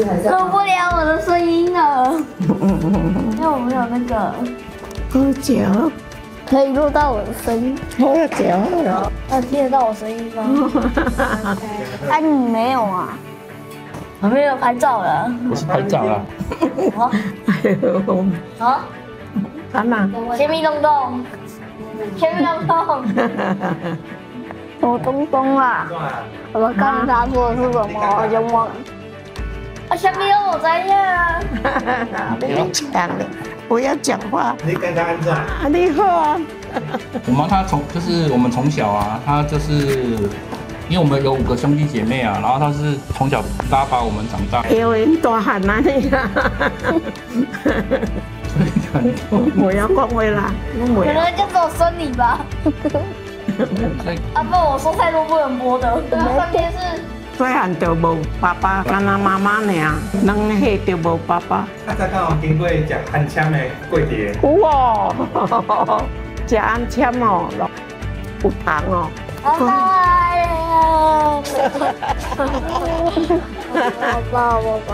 录不了我的声音了，因为我没有那个喝酒，可以录到我的声音。喝酒，听得到我声音吗？啊，你没有啊？我没有拍照了。我是拍照啦。好，干嘛？甜蜜东东，甜蜜东东，什么东东啊？我刚才说的是什么？我就忘了。啊，下面有我在呀。不要讲了，不要讲话。你跟他安怎？你好啊。我妈她就是我们从小啊，她就是因为我们有5个兄弟姐妹啊，然后她是从小拉拔我们长大。因为大汉啊你啊。我要讲话啦，我可能就只有生你吧。啊，不，我说太多不能播的。上面是。细汉就无爸爸，干那妈妈尔，两岁就无爸爸。啊，才刚有经过食安签的过节。有哦，食安签哦，有糖哦。哎呀！抱抱抱抱。